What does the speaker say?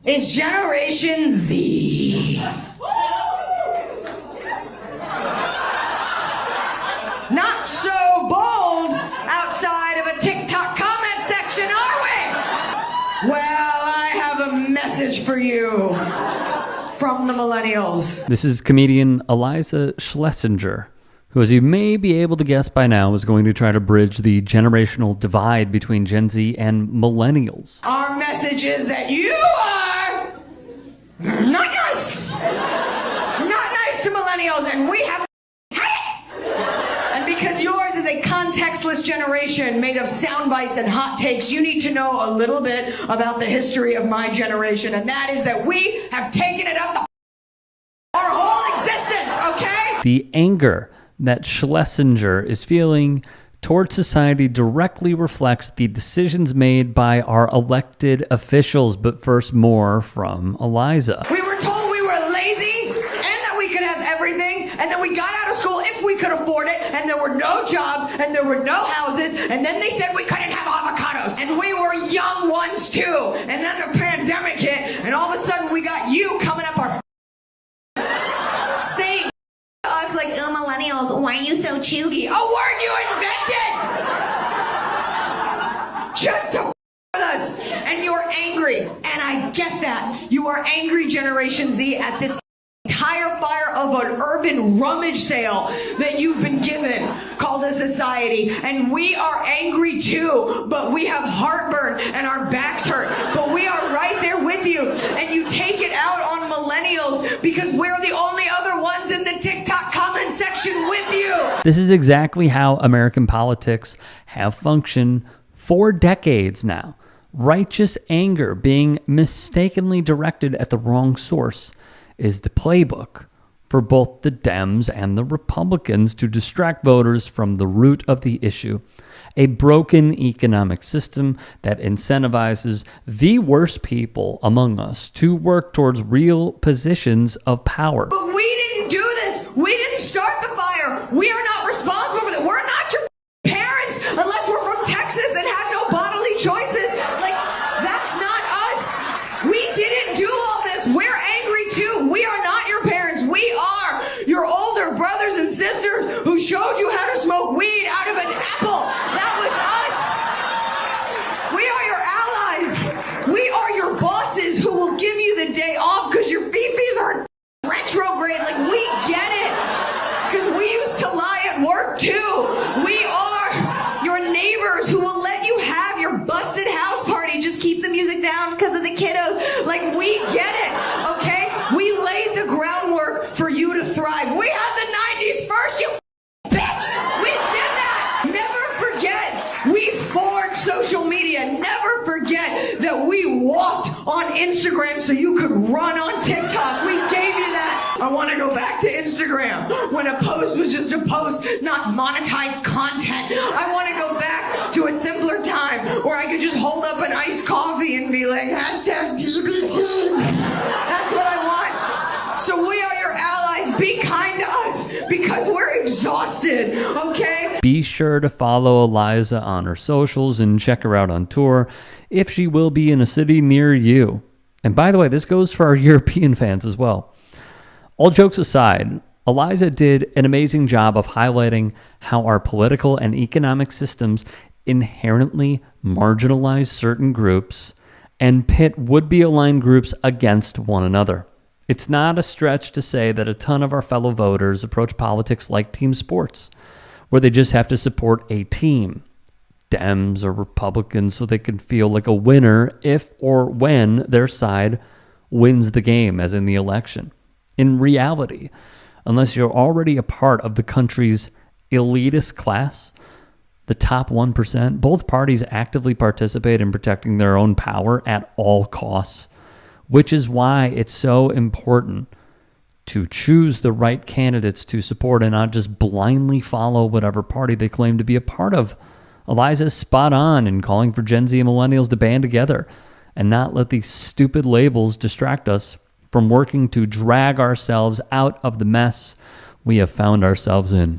is Generation Z. Not so bold outside of a TikTok comment section, are we? Well, I have a message for you from the millennials. This is comedian Iliza Shlesinger, who, as you may be able to guess by now, is going to try to bridge the generational divide between Gen Z and millennials. Our message is that you are not nice. Not nice to millennials, and we have because yours is a contextless generation made of sound bites and hot takes, you need to know a little bit about the history of my generation, and that is that we have taken it up our whole existence, okay? The anger that Schlesinger is feeling towards society directly reflects the decisions made by our elected officials. But first, more from Iliza. We were told we were lazy and that we could have everything, and then we got out of school if we could afford it, and there were no jobs and there were no houses, and then they said we couldn't have avocados, and we were young ones too, and then the pandemic hit, and all of a sudden we got you coming up our saying to us like, oh, millennials, why are you so chuggy? A word you invented just to with us, and you're angry, and I get that. You are angry, Generation Z, at this entire fire of an urban rummage sale that you've been given called a society, and we are angry too, but we have heartburn and our backs hurt, but we are right there with you, and you take it out on millennials because we're the only other ones in the TikTok comment section with you. This is exactly how American politics have functioned for decades now. Righteous anger being mistakenly directed at the wrong source is the playbook for both the Dems and the Republicans to distract voters from the root of the issue. A broken economic system that incentivizes the worst people among us to work towards real positions of power. But we didn't do this. We didn't start the fire. We are not responsible for that. We're not your parents unless we're from Texas and have no bodily choices. Like, that's not us. We didn't do all this. We're angry too. We are not your parents. We are your older brothers and sisters who showed you how to smoke weed out of an apple. That was us. We are your allies. We are your bosses who will give you the day off because your fifis are retrograde. Like, we get it. Because we used to lie at work too. We are your neighbors who will let you have your busted house party. Just keep the music down because of the kiddos. Like, we get it, okay? We laid the groundwork for you to thrive. We had the 90s first, you bitch! We did that! Never forget, we forged social media. Never forget that we walked on Instagram so you could run on TikTok. We gave you that. I want to go back to Instagram when a post was just a post, not monetized content. I want to go back to a simpler time where I could just hold up an iced coffee and be like, hashtag TBT. That's what I want. So we are your allies. Be kind to us because we're exhausted, okay? Be sure to follow Iliza on her socials and check her out on tour if she will be in a city near you. And by the way, this goes for our European fans as well. All jokes aside, Iliza did an amazing job of highlighting how our political and economic systems inherently marginalize certain groups and pit would-be aligned groups against one another. It's not a stretch to say that a ton of our fellow voters approach politics like team sports, where they just have to support a team, Dems or Republicans, so they can feel like a winner if or when their side wins the game, as in the election. In reality, unless you're already a part of the country's elitist class, the top 1%, both parties actively participate in protecting their own power at all costs, which is why it's so important to choose the right candidates to support and not just blindly follow whatever party they claim to be a part of. Iliza's spot on in calling for Gen Z and Millennials to band together and not let these stupid labels distract us from working to drag ourselves out of the mess we have found ourselves in.